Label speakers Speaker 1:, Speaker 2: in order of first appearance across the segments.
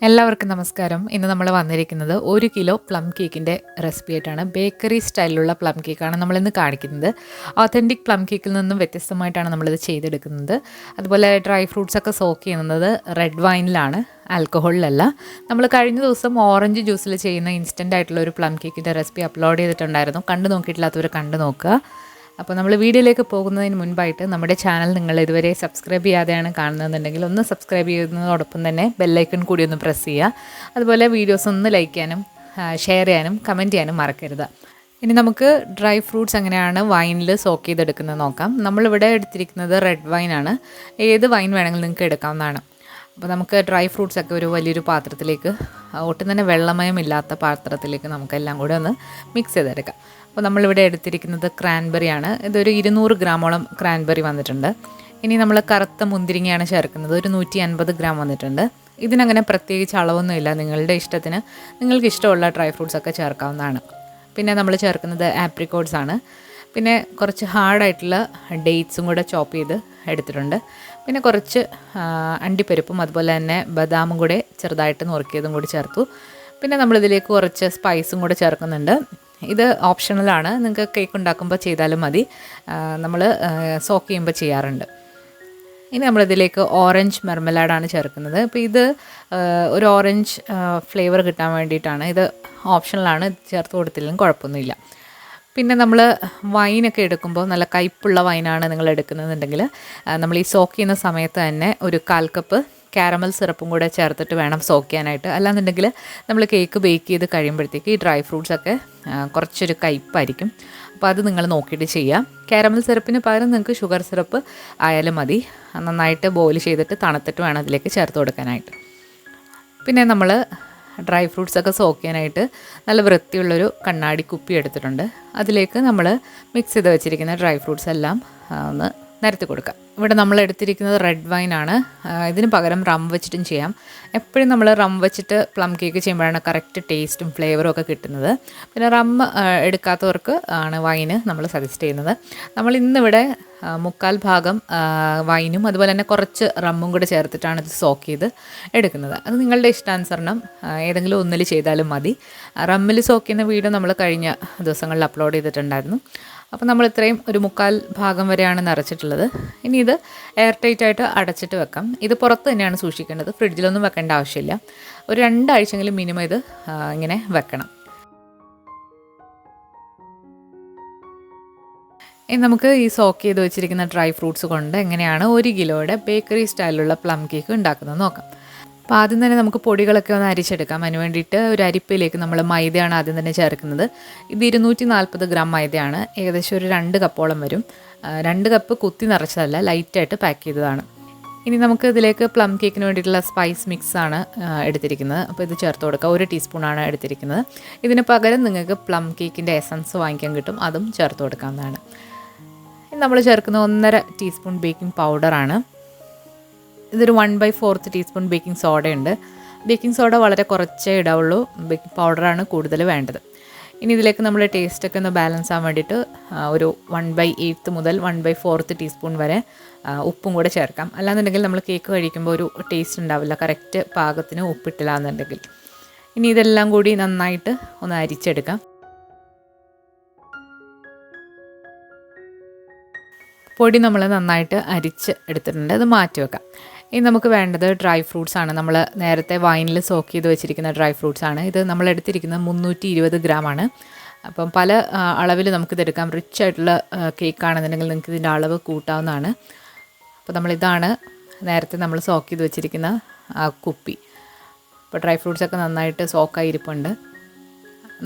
Speaker 1: എല്ലാവർക്കും നമസ്കാരം. ഇന്ന് നമ്മൾ വന്നിരിക്കുന്നത് 1 കിലോ പ്ലം കേക്കിൻ്റെ റെസിപ്പി ആയിട്ടാണ്. ബേക്കറി സ്റ്റൈലിലുള്ള പ്ലം കേക്കാണ് നമ്മളിന്ന് കാണിക്കുന്നത്. ഓതൻറ്റിക് പ്ലം കേക്കിൽ നിന്നും വ്യത്യസ്തമായിട്ടാണ് നമ്മളിത് ചെയ്തെടുക്കുന്നത്. അതുപോലെ ഡ്രൈ ഫ്രൂട്ട്സ് ഒക്കെ സോക്ക് ചെയ്യുന്നത് റെഡ് വൈനിലാണ്, ആൽക്കഹോളിലല്ല. നമ്മൾ കഴിഞ്ഞ ദിവസം ഓറഞ്ച് ജ്യൂസിൽ ചെയ്യുന്ന ഇൻസ്റ്റൻ്റ് ആയിട്ടുള്ള ഒരു പ്ലം കേക്കിൻ്റെ റെസിപ്പി അപ്ലോഡ് ചെയ്തിട്ടുണ്ടായിരുന്നു. കണ്ടു നോക്കിയിട്ടില്ലാത്തവർ കണ്ടു നോക്കുക. അപ്പോൾ നമ്മൾ വീഡിയോയിലേക്ക് പോകുന്നതിന് മുൻപായിട്ട് നമ്മുടെ ചാനൽ നിങ്ങൾ ഇതുവരെ സബ്സ്ക്രൈബ് ചെയ്യാതെയാണ് കാണുന്നതെന്നുണ്ടെങ്കിൽ ഒന്ന് സബ്സ്ക്രൈബ് ചെയ്യുന്നതോടൊപ്പം തന്നെ ബെല്ലൈക്കൺ കൂടി ഒന്ന് പ്രസ് ചെയ്യുക. അതുപോലെ വീഡിയോസ് ഒന്ന് ലൈക്ക് ചെയ്യാനും ഷെയർ ചെയ്യാനും കമൻറ്റ് ചെയ്യാനും മറക്കരുത്. ഇനി നമുക്ക് ഡ്രൈ ഫ്രൂട്ട്സ് എങ്ങനെയാണ് വൈനിൽ സോക്ക് ചെയ്തെടുക്കുന്നത് നോക്കാം. നമ്മളിവിടെ എടുത്തിരിക്കുന്നത് റെഡ് വൈനാണ്. ഏത് വൈൻ വേണമെങ്കിലും നിങ്ങൾക്ക് എടുക്കാവുന്നതാണ്. അപ്പോൾ നമുക്ക് ഡ്രൈ ഫ്രൂട്ട്സ് ഒക്കെ ഒരു വലിയൊരു പാത്രത്തിലേക്ക്, ഒട്ടും തന്നെ വെള്ളമയമില്ലാത്ത പാത്രത്തിലേക്ക് നമുക്കെല്ലാം കൂടെ ഒന്ന് മിക്സ് ചെയ്തെടുക്കാം. അപ്പോൾ നമ്മളിവിടെ എടുത്തിരിക്കുന്നത് ക്രാൻബെറിയാണ്. ഇതൊരു 200 ഗ്രാമോളം ക്രാൻബെറി വന്നിട്ടുണ്ട്. ഇനി നമ്മൾ കറുത്ത മുന്തിരിങ്ങയാണ് ചേർക്കുന്നത്. ഒരു 150 ഗ്രാം വന്നിട്ടുണ്ട്. ഇതിനങ്ങനെ പ്രത്യേകിച്ച് അളവൊന്നുമില്ല. നിങ്ങളുടെ ഇഷ്ടത്തിന് നിങ്ങൾക്ക് ഇഷ്ടമുള്ള ഡ്രൈ ഫ്രൂട്ട്സ് ഒക്കെ ചേർക്കാവുന്നതാണ്. പിന്നെ നമ്മൾ ചേർക്കുന്നത് ആപ്രിക്കോട്ട്സ് ആണ്. പിന്നെ കുറച്ച് ഹാർഡായിട്ടുള്ള ഡേറ്റ്സും കൂടെ ചോപ്പ് ചെയ്ത് എടുത്തിട്ടുണ്ട്. പിന്നെ കുറച്ച് അണ്ടിപ്പരിപ്പും അതുപോലെ തന്നെ ബദാമും കൂടെ ചെറുതായിട്ട് നുറുക്കിയതും കൂടി ചേർത്തു. പിന്നെ നമ്മളിതിലേക്ക് കുറച്ച് സ്പൈസും കൂടെ ചേർക്കുന്നുണ്ട്. ഇത് ഓപ്ഷണലാണ്, നിങ്ങൾക്ക് കേക്ക് ഉണ്ടാക്കുമ്പോൾ ചെയ്താലും മതി. നമ്മൾ സോക്ക് ചെയ്യുമ്പോൾ ചെയ്യാറുണ്ട്. ഇനി നമ്മളിതിലേക്ക് ഓറഞ്ച് മെർമലാഡാണ് ചേർക്കുന്നത്. അപ്പോൾ ഇത് ഒരു ഓറഞ്ച് ഫ്ലേവർ കിട്ടാൻ വേണ്ടിയിട്ടാണ്. ഇത് ഓപ്ഷണലാണ്, ചേർത്ത് കൊടുത്തില്ലെങ്കിലും കുഴപ്പമൊന്നുമില്ല. പിന്നെ നമ്മൾ വൈനൊക്കെ എടുക്കുമ്പോൾ നല്ല കയ്പുള്ള വൈനാണ് നിങ്ങൾ എടുക്കുന്നതെന്നുണ്ടെങ്കിൽ നമ്മൾ ഈ സോക്ക് ചെയ്യുന്ന സമയത്ത് തന്നെ ഒരു 1/4 കപ്പ് കാരമൽ സിറപ്പും കൂടെ ചേർത്തിട്ട് വേണം സോക്ക് ചെയ്യാനായിട്ട്. അല്ലാന്നുണ്ടെങ്കിൽ നമ്മൾ കേക്ക് ബേക്ക് ചെയ്ത് കഴിയുമ്പോഴത്തേക്ക് ഈ ഡ്രൈ ഫ്രൂട്ട്സൊക്കെ കുറച്ചൊരു കയ്പ്പായിരിക്കും. അപ്പോൾ അത് നിങ്ങൾ നോക്കിയിട്ട് ചെയ്യാം. കാരമൽ സിറപ്പിന് പകരം നിങ്ങൾക്ക് ഷുഗർ സിറപ്പ് ആയാലും മതി. നന്നായിട്ട് ബോയിൽ ചെയ്തിട്ട് തണുത്തിട്ട് വേണം അതിലേക്ക് ചേർത്ത് കൊടുക്കാനായിട്ട്. പിന്നെ നമ്മൾ ഡ്രൈ ഫ്രൂട്ട്സൊക്കെ സോക്ക് ചെയ്യാനായിട്ട് നല്ല വൃത്തിയുള്ളൊരു കണ്ണാടി കുപ്പി എടുത്തിട്ടുണ്ട്. അതിലേക്ക് നമ്മൾ മിക്സ് ചെയ്ത് വെച്ചിരിക്കുന്ന ഡ്രൈ ഫ്രൂട്ട്സ് എല്ലാം ഒന്ന് നിരത്തി കൊടുക്കുക. ഇവിടെ നമ്മൾ എടുത്തിരിക്കുന്നത് റെഡ് വൈനാണ്. ഇതിന് പകരം റം വെച്ചിട്ടും ചെയ്യാം. എപ്പോഴും നമ്മൾ റം വെച്ചിട്ട് പ്ലം കേക്ക് ചെയ്യുമ്പോഴാണ് കറക്റ്റ് ടേസ്റ്റും ഫ്ലേവറും ഒക്കെ കിട്ടുന്നത്. പിന്നെ റം എടുക്കാത്തവർക്ക് ആണ് വൈന് നമ്മൾ സജസ്റ്റ് ചെയ്യുന്നത്. നമ്മൾ ഇന്നിവിടെ 3/4 ഭാഗം വൈനും അതുപോലെ തന്നെ കുറച്ച് റമ്മും കൂടെ ചേർത്തിട്ടാണ് ഇത് സോക്ക് ചെയ്ത് എടുക്കുന്നത്. അത് നിങ്ങളുടെ ഇഷ്ടാനുസരണം ഏതെങ്കിലും ഒന്നിൽ ചെയ്താലും മതി. റമ്മിൽ സോക്ക് ചെയ്യുന്ന വീഡിയോ നമ്മൾ കഴിഞ്ഞ ദിവസങ്ങളിൽ അപ്ലോഡ് ചെയ്തിട്ടുണ്ടായിരുന്നു. അപ്പോൾ നമ്മൾ ഇത്രയും ഒരു 3/4 ഭാഗം വരെയാണ് നിറച്ചിട്ടുള്ളത്. ഇനി ഇത് എയർ ടൈറ്റ് ആയിട്ട് അടച്ചിട്ട് വെക്കാം. ഇത് പുറത്ത് തന്നെയാണ് സൂക്ഷിക്കേണ്ടത്, ഫ്രിഡ്ജിലൊന്നും വെക്കേണ്ട ആവശ്യമില്ല. ഒരു 2 ആഴ്ചയെങ്കിലും മിനിമം ഇത് ഇങ്ങനെ വെക്കണം. ഇനി നമുക്ക് ഈ സോക്ക് ചെയ്ത് വെച്ചിരിക്കുന്ന ഡ്രൈ ഫ്രൂട്ട്സ് കൊണ്ട് എങ്ങനെയാണ് 1 കിലോയുടെ ബേക്കറി സ്റ്റൈലിലുള്ള പ്ലം കേക്ക് ഉണ്ടാക്കുന്നത് നോക്കാം. അപ്പോൾ ആദ്യം തന്നെ നമുക്ക് പൊടികളൊക്കെ ഒന്ന് അരിച്ചെടുക്കാം. അതിന് വേണ്ടിയിട്ട് ഒരു അരിപ്പയിലേക്ക് നമ്മൾ മൈദയാണ് ആദ്യം തന്നെ ചേർക്കുന്നത്. ഇത് 240 ഗ്രാം മൈദയാണ്. ഏകദേശം ഒരു 2 കപ്പോളം വരും. 2 കപ്പ് കുത്തി നിറച്ചതല്ല, ലൈറ്റായിട്ട് പാക്ക് ചെയ്തതാണ്. ഇനി നമുക്ക് ഇതിലേക്ക് പ്ലം കേക്കിന് വേണ്ടിയിട്ടുള്ള സ്പൈസ് മിക്സാണ് എടുത്തിരിക്കുന്നത്. അപ്പോൾ ഇത് ചേർത്ത് കൊടുക്കുക. 1 ടീസ്പൂണാണ് എടുത്തിരിക്കുന്നത്. ഇതിന് പകരം നിങ്ങൾക്ക് പ്ലം കേക്കിൻ്റെ എസൻസ് വാങ്ങിക്കാൻ കിട്ടും, അതും ചേർത്ത് കൊടുക്കാവുന്നതാണ്. ഇനി നമ്മൾ ചേർക്കുന്ന 1.5 ടീസ്പൂൺ ബേക്കിംഗ് പൗഡറാണ്. ഇതൊരു 1/4 ടീസ്പൂൺ ബേക്കിംഗ് സോഡയുണ്ട്. ബേക്കിംഗ് സോഡ വളരെ കുറച്ചേ ഇടാവുള്ളൂ, ബേക്കിംഗ് പൗഡറാണ് കൂടുതൽ വേണ്ടത്. ഇനി ഇതിലേക്ക് നമ്മൾ ടേസ്റ്റൊക്കെ ഒന്ന് ബാലൻസ് ആകാൻ വേണ്ടിയിട്ട് ഒരു 1/8 മുതൽ 1/4 ടീസ്പൂൺ വരെ ഉപ്പും കൂടെ ചേർക്കാം. അല്ലാന്നുണ്ടെങ്കിൽ നമ്മൾ കേക്ക് കഴിക്കുമ്പോൾ ഒരു ടേസ്റ്റ് ഉണ്ടാവില്ല, കറക്റ്റ് പാകത്തിന് ഉപ്പിട്ടില്ല എന്നുണ്ടെങ്കിൽ. ഇനി ഇതെല്ലാം കൂടി നന്നായിട്ട് ഒന്ന് അരിച്ചെടുക്കാം. പൊടി നമ്മൾ നന്നായിട്ട് അരിച്ച് എടുത്തിട്ടുണ്ട്, അത് മാറ്റി വെക്കാം. ഇനി നമുക്ക് വേണ്ടത് ഡ്രൈ ഫ്രൂട്ട്സ് ആണ്. നമ്മൾ നേരത്തെ വൈനിൽ സോക്ക് ചെയ്ത് വെച്ചിരിക്കുന്ന ഡ്രൈ ഫ്രൂട്ട്സ് ആണ്. ഇത് നമ്മൾ എടുത്തിരിക്കുന്നത് 320 ഗ്രാം ആണ്. അപ്പം പല അളവിൽ നമുക്കിതെടുക്കാം. റിച്ച് ആയിട്ടുള്ള കേക്കാണെന്നുണ്ടെങ്കിൽ നിങ്ങൾക്ക് ഇതിൻ്റെ അളവ് കൂട്ടാവുന്നതാണ്. അപ്പോൾ നമ്മളിതാണ് നേരത്തെ നമ്മൾ സോക്ക് ചെയ്ത് വെച്ചിരിക്കുന്ന കുപ്പി. അപ്പോൾ ഡ്രൈ ഫ്രൂട്ട്സൊക്കെ നന്നായിട്ട് സോക്കായി ഇരിപ്പുണ്ട്.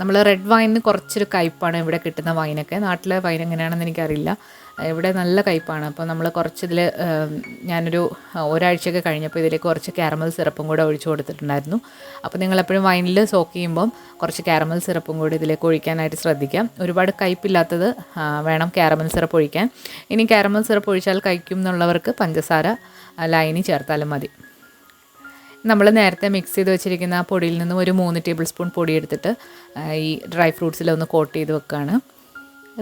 Speaker 1: നമ്മൾ റെഡ് വൈനിന് കുറച്ചൊരു കയ്പ്പാണ് ഇവിടെ കിട്ടുന്ന വൈനൊക്കെ. നാട്ടിലെ വൈൻ എങ്ങനെയാണെന്ന് എനിക്കറിയില്ല, ഇവിടെ നല്ല കയ്പ്പാണ്. അപ്പോൾ നമ്മൾ കുറച്ചിതിൽ ഞാനൊരു ഒരാഴ്ചയൊക്കെ കഴിഞ്ഞപ്പോൾ ഇതിലേക്ക് കുറച്ച് കാരമൽ സിറപ്പും കൂടെ ഒഴിച്ചു കൊടുത്തിട്ടുണ്ടായിരുന്നു. അപ്പോൾ നിങ്ങളെപ്പോഴും വൈനിൽ സോക്ക് ചെയ്യുമ്പം കുറച്ച് കാരമൽ സിറപ്പും കൂടി ഇതിലേക്ക് ഒഴിക്കാനായിട്ട് ശ്രദ്ധിക്കാം. ഒരുപാട് കയ്പ്പില്ലാത്തത് വേണം കാരമൽ സിറപ്പ് ഒഴിക്കാൻ. ഇനി കാരമൽ സിറപ്പ് ഒഴിച്ചാൽ കഴിക്കും എന്നുള്ളവർക്ക് പഞ്ചസാര ലൈനി ചേർത്താലും മതി. നമ്മൾ നേരത്തെ മിക്സ് ചെയ്ത് വെച്ചിരിക്കുന്ന ആ പൊടിയിൽ നിന്നും ഒരു 3 ടേബിൾ സ്പൂൺ പൊടി എടുത്തിട്ട് ഈ ഡ്രൈ ഫ്രൂട്ട്സിലൊന്ന് കോട്ട് ചെയ്ത് വെക്കുകയാണ്.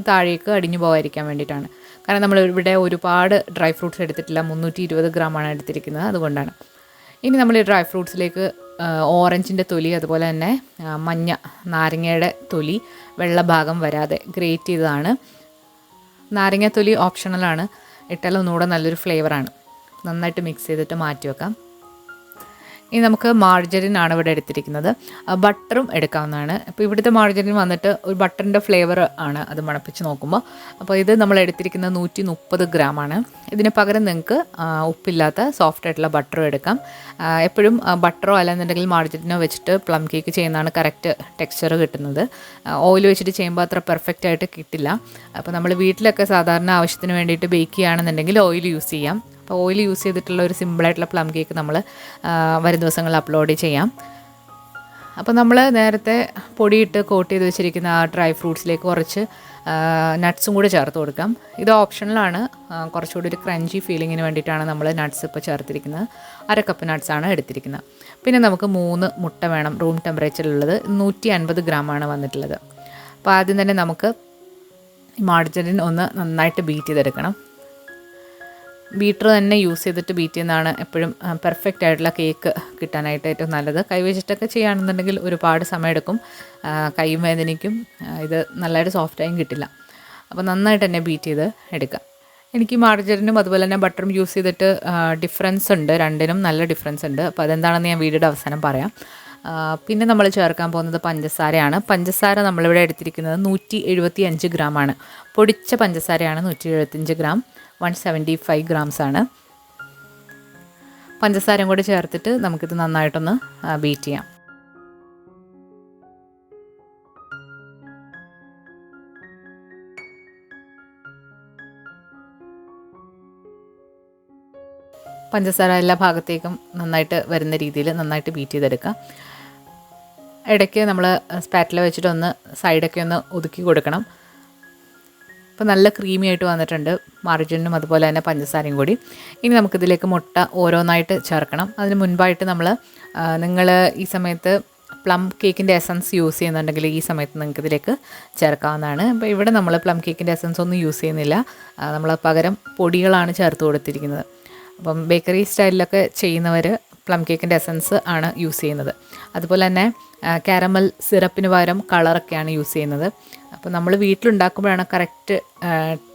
Speaker 1: താഴേക്ക് അടിഞ്ഞു പോകാതിരിക്കാൻ വേണ്ടിയിട്ടാണ്. കാരണം നമ്മൾ ഇവിടെ ഒരുപാട് ഡ്രൈ ഫ്രൂട്ട്സ് എടുത്തിട്ടില്ല, 320 ഗ്രാമാണ് എടുത്തിരിക്കുന്നത്, അതുകൊണ്ടാണ്. ഇനി നമ്മൾ ഈ ഡ്രൈ ഫ്രൂട്ട്സിലേക്ക് ഓറഞ്ചിൻ്റെ തൊലി, അതുപോലെ തന്നെ മഞ്ഞ നാരങ്ങയുടെ തൊലി വെള്ള ഭാഗം വരാതെ ഗ്രേറ്റ് ചെയ്തതാണ്. നാരങ്ങാത്തൊലി ഓപ്ഷണലാണ്, ഇട്ടാൽ ഒന്നുകൂടെ നല്ലൊരു ഫ്ലേവറാണ്. നന്നായിട്ട് മിക്സ് ചെയ്തിട്ട് മാറ്റി വെക്കാം. ഇനി നമുക്ക് മാർജറിൻ ആണ് ഇവിടെ എടുത്തിരിക്കുന്നത്. ബട്ടറും എടുക്കാവുന്നതാണ്. അപ്പോൾ ഇവിടുത്തെ മാർജറിൻ വന്നിട്ട് ഒരു ബട്ടറിൻ്റെ ഫ്ലേവർ ആണ് അത് മണപ്പിച്ച് നോക്കുമ്പോൾ. അപ്പോൾ ഇത് നമ്മൾ എടുത്തിരിക്കുന്നത് 130 ഗ്രാമാണ്. ഇതിന് പകരം നിങ്ങൾക്ക് ഉപ്പില്ലാത്ത സോഫ്റ്റ് ആയിട്ടുള്ള ബട്ടറും എടുക്കാം. എപ്പോഴും ബട്ടറോ അല്ലെന്നുണ്ടെങ്കിൽ മാർജറിനോ വെച്ചിട്ട് പ്ലം കേക്ക് ചെയ്യുന്നതാണ് കറക്റ്റ് ടെക്സ്ചർ കിട്ടുന്നത്. ഓയിൽ വെച്ചിട്ട് ചെയ്യുമ്പോൾ അത്ര പെർഫെക്റ്റ് ആയിട്ട് കിട്ടില്ല. അപ്പോൾ നമ്മൾ വീട്ടിലൊക്കെ സാധാരണ ആവശ്യത്തിന് വേണ്ടിയിട്ട് ബേക്ക് ചെയ്യുകയാണെന്നുണ്ടെങ്കിൽ ഓയിൽ യൂസ് ചെയ്യാം. അപ്പോൾ ഓയിൽ യൂസ് ചെയ്തിട്ടുള്ള ഒരു സിമ്പിളായിട്ടുള്ള പ്ലം കേക്ക് നമ്മൾ വരും ദിവസങ്ങളിൽ അപ്ലോഡ് ചെയ്യാം. അപ്പോൾ നമ്മൾ നേരത്തെ പൊടിയിട്ട് കോട്ട് ചെയ്ത് വെച്ചിരിക്കുന്ന ആ ഡ്രൈ ഫ്രൂട്ട്സിലേക്ക് കുറച്ച് നട്ട്സും കൂടി ചേർത്ത് കൊടുക്കാം. ഇത് ഓപ്ഷണലാണ്, കുറച്ചുകൂടി ഒരു ക്രഞ്ചി ഫീലിങ്ങിന് വേണ്ടിയിട്ടാണ് നമ്മൾ നട്ട്സ് ഇപ്പോൾ ചേർത്തിരിക്കുന്നത്. 1/2 കപ്പ് നട്ട്സാണ് എടുത്തിരിക്കുന്നത്. പിന്നെ നമുക്ക് 3 മുട്ട വേണം, റൂം ടെമ്പറേച്ചറിലുള്ളത്. 150 ഗ്രാമാണ് വന്നിട്ടുള്ളത്. അപ്പോൾ ആദ്യം തന്നെ നമുക്ക് മാർജറിൻ ഒന്ന് നന്നായിട്ട് ബീറ്റ് ചെയ്തെടുക്കണം. ബീറ്റർ തന്നെ യൂസ് ചെയ്തിട്ട് ബീറ്റ് ചെയ്യുന്നതാണ് എപ്പോഴും പെർഫെക്റ്റ് ആയിട്ടുള്ള കേക്ക് കിട്ടാനായിട്ട് ഏറ്റവും നല്ലത്. കൈവച്ചിട്ടൊക്കെ ചെയ്യുകയാണെന്നുണ്ടെങ്കിൽ ഒരുപാട് സമയമെടുക്കും, കൈയും വേദനയ്ക്കും, ഇത് നല്ലതായിട്ട് സോഫ്റ്റായും കിട്ടില്ല. അപ്പോൾ നന്നായിട്ട് തന്നെ ബീറ്റ് ചെയ്ത് എടുക്കുക. എനിക്ക് മാർജറിനും അതുപോലെ തന്നെ ബട്ടറും യൂസ് ചെയ്തിട്ട് ഡിഫറൻസ് ഉണ്ട്, രണ്ടിനും നല്ല ഡിഫറൻസ് ഉണ്ട്. അപ്പോൾ അതെന്താണെന്ന് ഞാൻ വീഡിയോയുടെ അവസാനം പറയാം. പിന്നെ നമ്മൾ ചേർക്കാൻ പോകുന്നത് പഞ്ചസാരയാണ്. പഞ്ചസാര നമ്മളിവിടെ എടുത്തിരിക്കുന്നത് 175 ഗ്രാമാണ്. പൊടിച്ച പഞ്ചസാരയാണ് 175 ഗ്രാം, 175 ഗ്രാംസ് ആണ്. പഞ്ചസാരയും കൂടി ചേർത്തിട്ട് നമുക്കിത് നന്നായിട്ടൊന്ന് ബീറ്റ് ചെയ്യാം. പഞ്ചസാര എല്ലാ ഭാഗത്തേക്കും നന്നായിട്ട് വരുന്ന രീതിയിൽ നന്നായിട്ട് ബീറ്റ് ചെയ്തെടുക്കുക. ഇടയ്ക്ക് നമ്മൾ സ്പാറ്റില വെച്ചിട്ട് ഒന്ന് സൈഡൊക്കെ ഒന്ന് ഒതുക്കി കൊടുക്കണം. അപ്പോൾ നല്ല ക്രീമി ആയിട്ട് വന്നിട്ടുണ്ട്, മാർജിനും അതുപോലെ തന്നെ പഞ്ചസാരയും കൂടി. ഇനി നമുക്കിതിലേക്ക് മുട്ട ഓരോന്നായിട്ട് ചേർക്കണം. അതിന് മുൻപായിട്ട് നിങ്ങൾ ഈ സമയത്ത് പ്ലം കേക്കിൻ്റെ എസൻസ് യൂസ് ചെയ്യുന്നുണ്ടെങ്കിൽ ഈ സമയത്ത് നിങ്ങൾക്ക് ഇതിലേക്ക് ചേർക്കാവുന്നതാണ്. അപ്പോൾ ഇവിടെ നമ്മൾ പ്ലം കേക്കിൻ്റെ എസൻസ് ഒന്നും യൂസ് ചെയ്യുന്നില്ല, നമ്മൾ പകരം പൊടികളാണ് ചേർത്ത് കൊടുത്തിരിക്കുന്നത്. അപ്പം ബേക്കറി സ്റ്റൈലിലൊക്കെ ചെയ്യുന്നവർ പ്ലം കേക്കിൻ്റെ എസൻസ് ആണ് യൂസ് ചെയ്യുന്നത്. അതുപോലെ തന്നെ കാരമൽ സിറപ്പിന് പകരം കളറൊക്കെയാണ് യൂസ് ചെയ്യുന്നത്. അപ്പോൾ നമ്മൾ വീട്ടിലുണ്ടാക്കുമ്പോഴാണ് കറക്റ്റ്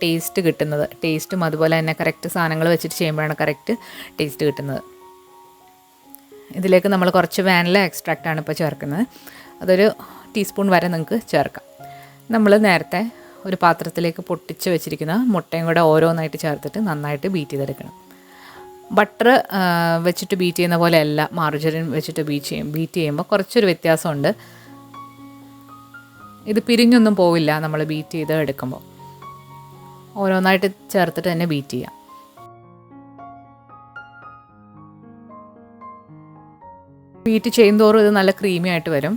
Speaker 1: ടേസ്റ്റ് കിട്ടുന്നത്. ടേസ്റ്റും അതുപോലെ തന്നെ കറക്റ്റ് സാധനങ്ങൾ വെച്ചിട്ട് ചെയ്യുമ്പോഴാണ് കറക്റ്റ് ടേസ്റ്റ് കിട്ടുന്നത്. ഇതിലേക്ക് നമ്മൾ കുറച്ച് വാനില എക്സ്ട്രാക്റ്റാണ് ഇപ്പോൾ ചേർക്കുന്നത്. അതൊരു ടീസ്പൂൺ വരെ നിങ്ങൾക്ക് ചേർക്കാം. നമ്മൾ നേരത്തെ ഒരു പാത്രത്തിലേക്ക് പൊട്ടിച്ച് വെച്ചിരിക്കുന്ന മുട്ടയും കൂടെ ഓരോന്നായിട്ട് ചേർത്തിട്ട് നന്നായിട്ട് ബീറ്റ് ചെയ്തെടുക്കണം. ബട്ടർ വെച്ചിട്ട് ബീറ്റ് ചെയ്യുന്ന പോലെയല്ല മാർജറിൻ വെച്ചിട്ട് ബീറ്റ് ചെയ്യുമ്പോൾ കുറച്ചൊരു വ്യത്യാസമുണ്ട്. ഇത് പിരിഞ്ഞൊന്നും പോവില്ല നമ്മൾ ബീറ്റ് ചെയ്ത് എടുക്കുമ്പോൾ. ഓരോന്നായിട്ട് ചേർത്തിട്ട് തന്നെ ബീറ്റ് ചെയ്യാം. ബീറ്റ് ചെയ്യുന്തോറും ഇത് നല്ല ക്രീമി ആയിട്ട് വരും.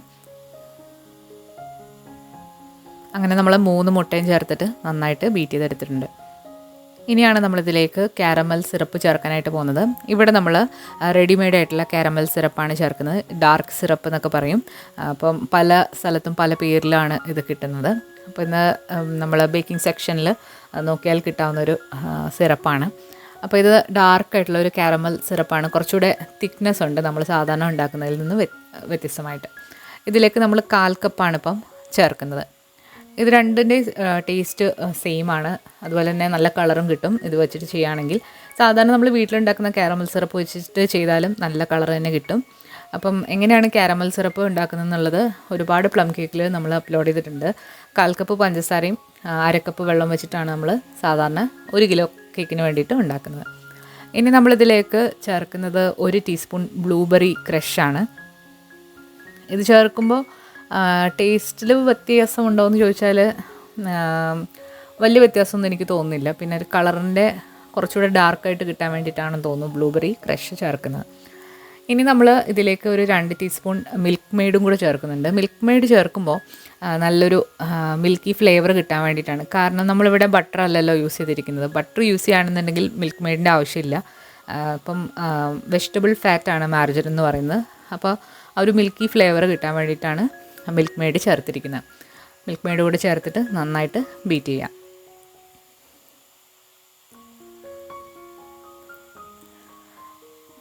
Speaker 1: അങ്ങനെ നമ്മൾ 3 മുട്ടയും ചേർത്തിട്ട് നന്നായിട്ട് ബീറ്റ് ചെയ്തെടുത്തിട്ടുണ്ട്. ഇനിയാണ് നമ്മളിതിലേക്ക് കാരമൽ സിറപ്പ് ചേർക്കാനായിട്ട് പോകുന്നത്. ഇവിടെ നമ്മൾ റെഡിമെയ്ഡ് ആയിട്ടുള്ള കാരമൽ സിറപ്പാണ് ചേർക്കുന്നത്. ഡാർക്ക് സിറപ്പ് എന്നൊക്കെ പറയും. അപ്പം പല സ്ഥലത്തും പല പേരിലാണ് ഇത് കിട്ടുന്നത്. അപ്പോൾ ഇന്ന് നമ്മൾ ബേക്കിംഗ് സെക്ഷനിൽ നോക്കിയാൽ കിട്ടാവുന്നൊരു സിറപ്പാണ്. അപ്പോൾ ഇത് ഡാർക്കായിട്ടുള്ള ഒരു കാരമൽ സിറപ്പാണ്. കുറച്ചുകൂടെ തിക്നെസ് ഉണ്ട് നമ്മൾ സാധാരണ ഉണ്ടാക്കുന്നതിൽ നിന്ന് വ്യത്യസ്തമായിട്ട്. ഇതിലേക്ക് നമ്മൾ 1/4 കപ്പാണ് ഇപ്പം ചേർക്കുന്നത്. ഇത് രണ്ടിൻ്റെ ടേസ്റ്റ് സെയിം ആണ്. അതുപോലെ തന്നെ നല്ല കളറും കിട്ടും ഇത് വെച്ചിട്ട് ചെയ്യുകയാണെങ്കിൽ. സാധാരണ നമ്മൾ വീട്ടിലുണ്ടാക്കുന്ന കാരമൽ സിറപ്പ് വെച്ചിട്ട് ചെയ്താലും നല്ല കളർ തന്നെ കിട്ടും. അപ്പം എങ്ങനെയാണ് കാരമൽ സിറപ്പ് ഉണ്ടാക്കുന്നത് എന്നുള്ളത് ഒരുപാട് പ്ലം കേക്കിൽ നമ്മൾ അപ്ലോഡ് ചെയ്തിട്ടുണ്ട്. 1/4 കപ്പ് പഞ്ചസാരയും 1/2 കപ്പ് വെള്ളം വെച്ചിട്ടാണ് നമ്മൾ സാധാരണ 1 കിലോ കേക്കിന് വേണ്ടിയിട്ട് ഉണ്ടാക്കുന്നത്. ഇനി നമ്മളിതിലേക്ക് ചേർക്കുന്നത് 1 ടീസ്പൂൺ ബ്ലൂബെറി ക്രഷാണ്. ഇത് ചേർക്കുമ്പോൾ ടേസ്റ്റിൽ വ്യത്യാസമുണ്ടോ എന്ന് ചോദിച്ചാൽ വലിയ വ്യത്യാസമൊന്നും എനിക്ക് തോന്നുന്നില്ല. പിന്നെ ഒരു കളറിൻ്റെ കുറച്ചുകൂടെ ഡാർക്കായിട്ട് കിട്ടാൻ വേണ്ടിയിട്ടാണെന്ന് തോന്നുന്നു ബ്ലൂബെറി ക്രഷ് ചേർക്കുന്നത്. ഇനി നമ്മൾ ഇതിലേക്ക് ഒരു 2 ടീസ്പൂൺ മിൽക്ക് മെയ്ഡും കൂടെ ചേർക്കുന്നുണ്ട്. മിൽക്ക് മെയ്ഡ് ചേർക്കുമ്പോൾ നല്ലൊരു മിൽക്കി ഫ്ലേവർ കിട്ടാൻ വേണ്ടിയിട്ടാണ്. കാരണം നമ്മളിവിടെ ബട്ടർ അല്ലല്ലോ യൂസ് ചെയ്തിരിക്കുന്നത്. ബട്ടർ യൂസ് ചെയ്യുകയാണെന്നുണ്ടെങ്കിൽ മിൽക്ക് മെയ്ഡിൻ്റെ ആവശ്യമില്ല. ഇപ്പം വെജിറ്റബിൾ ഫാറ്റാണ് മാർജറിൻ എന്ന് പറയുന്നത്. അപ്പോൾ ആ ഒരു മിൽക്കി ഫ്ലേവർ കിട്ടാൻ വേണ്ടിയിട്ടാണ് മിൽക്ക് മെയ്ഡ് ചേർത്തിരിക്കുന്നത്. മിൽക്ക് മെയ്ഡ് കൂടെ ചേർത്തിട്ട് നന്നായിട്ട് ബീറ്റ് ചെയ്യാം.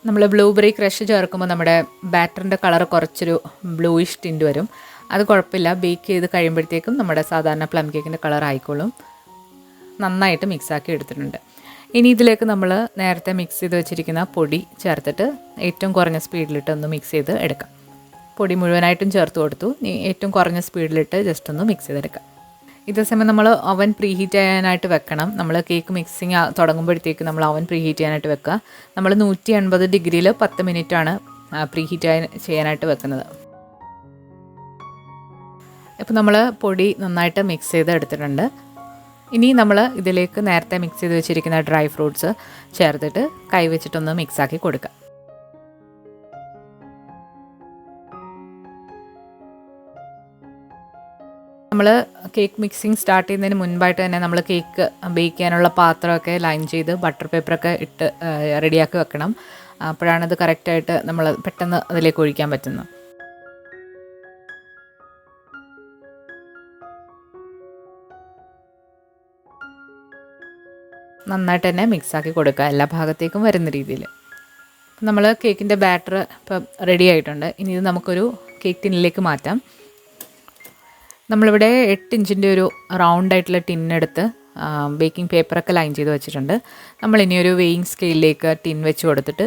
Speaker 1: നമ്മൾ ബ്ലൂബെറി ക്രഷ് ചേർക്കുമ്പോൾ നമ്മുടെ ബാറ്ററിൻ്റെ കളർ കുറച്ചൊരു ബ്ലൂയിഷ് ടിൻറ്റ് വരും. അത് കുഴപ്പമില്ല, ബേക്ക് ചെയ്ത് കഴിയുമ്പോഴത്തേക്കും നമ്മുടെ സാധാരണ പ്ലം കേക്കിൻ്റെ കളർ ആയിക്കോളും. നന്നായിട്ട് മിക്സാക്കി എടുത്തിട്ടുണ്ട്. ഇനി ഇതിലേക്ക് നമ്മൾ നേരത്തെ മിക്സ് ചെയ്ത് വെച്ചിരിക്കുന്ന പൊടി ചേർത്തിട്ട് ഏറ്റവും കുറഞ്ഞ സ്പീഡിലിട്ട് ഒന്ന് മിക്സ് ചെയ്ത് എടുക്കാം. പൊടി മുഴുവനായിട്ടും ചേർത്ത് കൊടുത്തു. ഏറ്റവും കുറഞ്ഞ സ്പീഡിലിട്ട് ജസ്റ്റ് ഒന്ന് മിക്സ് ചെയ്തെടുക്കാം. ഇതേ സമയം നമ്മൾ ഓവൻ പ്രീഹീറ്റ് ചെയ്യാനായിട്ട് വെക്കണം. നമ്മൾ കേക്ക് മിക്സിങ് തുടങ്ങുമ്പോഴത്തേക്ക് നമ്മൾ ഓവൻ പ്രീഹീറ്റ് ചെയ്യാനായിട്ട് വെക്കുക. നമ്മൾ 180 ഡിഗ്രിയിൽ 10 മിനിറ്റാണ് പ്രീഹീറ്റ് ചെയ്യാനായിട്ട് വെക്കുന്നത്. ഇപ്പോൾ നമ്മൾ പൊടി നന്നായിട്ട് മിക്സ് ചെയ്ത് എടുത്തിട്ടുണ്ട്. ഇനി നമ്മൾ ഇതിലേക്ക് നേരത്തെ മിക്സ് ചെയ്ത് വെച്ചിരിക്കുന്ന ഡ്രൈ ഫ്രൂട്ട്സ് ചേർത്തിട്ട് കൈ വെച്ചിട്ടൊന്ന് മിക്സാക്കി കൊടുക്കാം. നമ്മൾ കേക്ക് മിക്സിങ് സ്റ്റാർട്ട് ചെയ്യുന്നതിന് മുൻപായിട്ട് തന്നെ നമ്മൾ കേക്ക് ബേക്ക് ചെയ്യാനുള്ള പാത്രമൊക്കെ ലൈൻ ചെയ്ത് ബട്ടർ പേപ്പറൊക്കെ ഇട്ട് റെഡിയാക്കി വെക്കണം. അപ്പോഴാണത് കറക്റ്റായിട്ട് നമ്മൾ പെട്ടെന്ന് അതിലേക്ക് ഒഴിക്കാൻ പറ്റുന്നത്. നന്നായിട്ട് തന്നെ മിക്സാക്കി കൊടുക്കുക, എല്ലാ ഭാഗത്തേക്കും വരുന്ന രീതിയിൽ. നമ്മൾ കേക്കിൻ്റെ ബാറ്റർ ഇപ്പം റെഡി ആയിട്ടുണ്ട്. ഇനി ഇത് നമുക്കൊരു കേക്ക് ടിന്നിലേക്ക് മാറ്റാം. നമ്മളിവിടെ 8 ഇഞ്ചിൻ്റെ ഒരു റൗണ്ടായിട്ടുള്ള ടിന്നെടുത്ത് ബേക്കിംഗ് പേപ്പറൊക്കെ ലൈൻ ചെയ്ത് വെച്ചിട്ടുണ്ട്. നമ്മളിനി ഒരു വെയിങ് സ്കെയിലിലേക്ക് ടിൻ വെച്ച് കൊടുത്തിട്ട്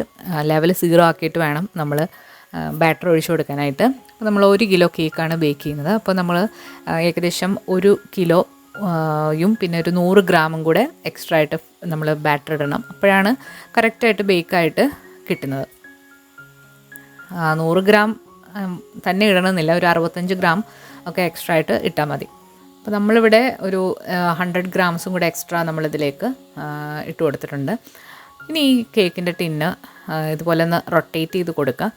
Speaker 1: ലെവൽ 0 ആക്കിയിട്ട് വേണം നമ്മൾ ബാറ്റർ ഒഴിച്ചു കൊടുക്കാനായിട്ട്. അപ്പോൾ നമ്മൾ 1 കിലോ കേക്കാണ് ബേക്ക് ചെയ്യുന്നത്. അപ്പോൾ നമ്മൾ ഏകദേശം 1 കിലോ യും പിന്നെ ഒരു 100 ഗ്രാമും കൂടെ എക്സ്ട്രാ ആയിട്ട് നമ്മൾ ബാറ്റർ ഇടണം. അപ്പോഴാണ് കറക്റ്റായിട്ട് ബേക്കായിട്ട് കിട്ടുന്നത്. 100 ഗ്രാം തന്നെ ഇടണമെന്നില്ല, ഒരു 65 ഗ്രാം ഒക്കെ എക്സ്ട്രാ ആയിട്ട് ഇട്ടാൽ മതി. അപ്പോൾ നമ്മളിവിടെ ഒരു 100 ഗ്രാംസും കൂടെ എക്സ്ട്രാ നമ്മളിതിലേക്ക് ഇട്ട് കൊടുത്തിട്ടുണ്ട്. ഇനി ഈ കേക്കിൻ്റെ ടിന്ന് ഇതുപോലെ ഒന്ന് റൊട്ടേറ്റ് ചെയ്ത് കൊടുക്കുക.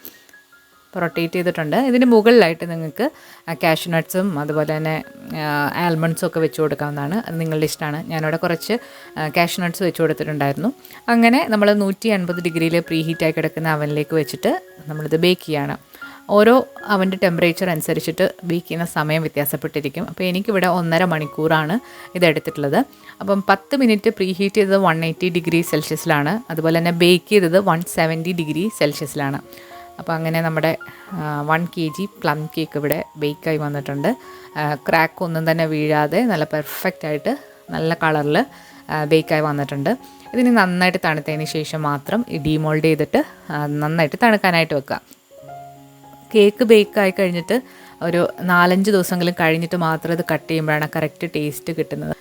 Speaker 1: അപ്പോൾ റൊട്ടേറ്റ് ചെയ്തിട്ടുണ്ട്. ഇതിന് മുകളിലായിട്ട് നിങ്ങൾക്ക് കാഷ്യൂ നട്ട്സും അതുപോലെ തന്നെ ആൽമണ്ട്സും ഒക്കെ വെച്ച് കൊടുക്കാവുന്നതാണ്. അത് നിങ്ങളുടെ ഇഷ്ടമാണ്. ഞാനിവിടെ കുറച്ച് കാഷ്യൂ നട്ട്സ് വെച്ച് കൊടുത്തിട്ടുണ്ടായിരുന്നു. അങ്ങനെ നമ്മൾ 180 ഡിഗ്രിയിൽ പ്രീ ഹീറ്റായി കിടക്കുന്ന അവനിലേക്ക് വെച്ചിട്ട് നമ്മളിത് ബേക്ക് ചെയ്യണം. ഓരോ അവൻ്റെ ടെമ്പറേച്ചർ അനുസരിച്ചിട്ട് ബേക്ക് ചെയ്യുന്ന സമയം വ്യത്യാസപ്പെട്ടിരിക്കും. അപ്പോൾ എനിക്കിവിടെ 1.5 മണിക്കൂറാണ് ഇതെടുത്തിട്ടുള്ളത്. അപ്പം 10 മിനിറ്റ് പ്രീ ഹീറ്റ് ചെയ്തത് 180 ഡിഗ്രി സെൽഷ്യസിലാണ്. അതുപോലെ തന്നെ ബേക്ക് ചെയ്തത് 170 ഡിഗ്രി സെൽഷ്യസിലാണ്. അപ്പോൾ അങ്ങനെ നമ്മുടെ 1 kg പ്ലം കേക്ക് ഇവിടെ ബേക്കായി വന്നിട്ടുണ്ട്. ക്രാക്ക് ഒന്നും തന്നെ വീഴാതെ നല്ല പെർഫെക്റ്റായിട്ട് നല്ല കളറിൽ ബേക്കായി വന്നിട്ടുണ്ട്. ഇതിന് നന്നായിട്ട് തണുത്തതിന് ശേഷം മാത്രം ഡീമോൾഡ് ചെയ്തിട്ട് നന്നായിട്ട് തണുക്കാനായിട്ട് വെക്കുക. കേക്ക് ബേക്കായി കഴിഞ്ഞിട്ട് ഒരു 4-5 ദിവസമെങ്കിലും കഴിഞ്ഞിട്ട് മാത്രം ഇത് കട്ട് ചെയ്യുമ്പോഴാണ് കറക്റ്റ് ടേസ്റ്റ് കിട്ടുന്നത്.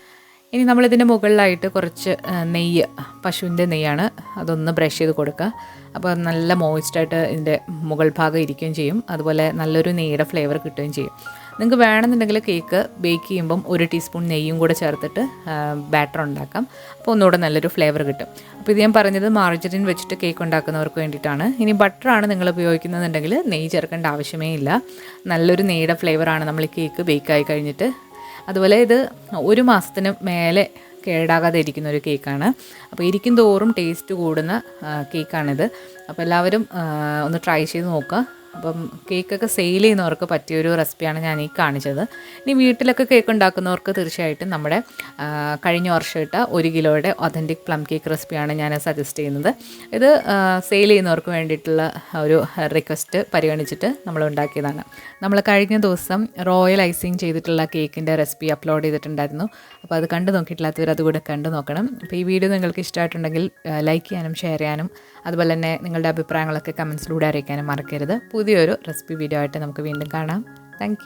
Speaker 1: ഇനി നമ്മളിതിൻ്റെ മുകളിലായിട്ട് കുറച്ച് നെയ്യ്, പശുവിൻ്റെ നെയ്യാണ്, അതൊന്ന് ബ്രഷ് ചെയ്ത് കൊടുക്കുക. അപ്പോൾ നല്ല മോയിസ്റ്റായിട്ട് ഇതിൻ്റെ മുകൾ ഭാഗം ഇരിക്കുകയും ചെയ്യും. അതുപോലെ നല്ലൊരു നെയ്യുടെ ഫ്ലേവർ കിട്ടുകയും ചെയ്യും. നിങ്ങൾക്ക് വേണമെന്നുണ്ടെങ്കിൽ കേക്ക് ബേക്ക് ചെയ്യുമ്പം 1 ടീസ്പൂൺ നെയ്യും കൂടെ ചേർത്തിട്ട് ബാറ്റർ ഉണ്ടാക്കാം. അപ്പോൾ ഒന്നുകൂടെ നല്ലൊരു ഫ്ലേവർ കിട്ടും. അപ്പോൾ ഇത് ഞാൻ പറഞ്ഞത് മാർജറിൻ വെച്ചിട്ട് കേക്ക് ഉണ്ടാക്കുന്നവർക്ക് വേണ്ടിയിട്ടാണ്. ഇനി ബട്ടറാണ് നിങ്ങൾ ഉപയോഗിക്കുന്നതെന്നുണ്ടെങ്കിൽ നെയ്യ് ചേർക്കേണ്ട ആവശ്യമേ ഇല്ല. നല്ലൊരു നെയ്യുടെ ഫ്ലേവറാണ് നമ്മൾ ഈ കേക്ക് ബേക്കായി കഴിഞ്ഞിട്ട്. അതുപോലെ ഇത് 1 മാസത്തിന് മേലെ കേടാകാതെ ഇരിക്കുന്ന ഒരു കേക്കാണ്. അപ്പോൾ ഇരിക്കും തോറും ടേസ്റ്റ് കൂടുന്ന കേക്കാണിത്. അപ്പോൾ എല്ലാവരും ഒന്ന് ട്രൈ ചെയ്ത് നോക്കുക. അപ്പം കേക്കൊക്കെ സെയിൽ ചെയ്യുന്നവർക്ക് പറ്റിയൊരു റെസിപ്പിയാണ് ഞാൻ ഈ കാണിച്ചത്. ഇനി വീട്ടിലൊക്കെ കേക്ക് ഉണ്ടാക്കുന്നവർക്ക് തീർച്ചയായിട്ടും നമ്മുടെ കഴിഞ്ഞ വർഷം ഇട്ട 1 കിലോയുടെ ഒതൻറ്റിക് പ്ലം കേക്ക് റെസിപ്പിയാണ് ഞാൻ സജസ്റ്റ് ചെയ്യുന്നത്. ഇത് സെയിൽ ചെയ്യുന്നവർക്ക് വേണ്ടിയിട്ടുള്ള ഒരു റിക്വസ്റ്റ് പരിഗണിച്ചിട്ട് നമ്മൾ ഉണ്ടാക്കിയതാണ്. നമ്മൾ കഴിഞ്ഞ ദിവസം റോയൽ ഐസിങ് ചെയ്തിട്ടുള്ള കേക്കിൻ്റെ റെസിപ്പി അപ്ലോഡ് ചെയ്തിട്ടുണ്ടായിരുന്നു. അപ്പോൾ അത് കണ്ടു നോക്കിയിട്ടില്ലാത്തവർ അതുകൂടെ കണ്ടു നോക്കണം. അപ്പോൾ ഈ വീഡിയോ നിങ്ങൾക്ക് ഇഷ്ടമായിട്ടുണ്ടെങ്കിൽ ലൈക്ക് ചെയ്യാനും ഷെയർ ചെയ്യാനും അതുപോലെ തന്നെ നിങ്ങളുടെ അഭിപ്രായങ്ങളൊക്കെ കമൻസിലൂടെ അറിയിക്കാനും മറക്കരുത്. പുതിയൊരു റെസിപ്പി വീഡിയോ ആയിട്ട് നമുക്ക് വീണ്ടും കാണാം. താങ്ക്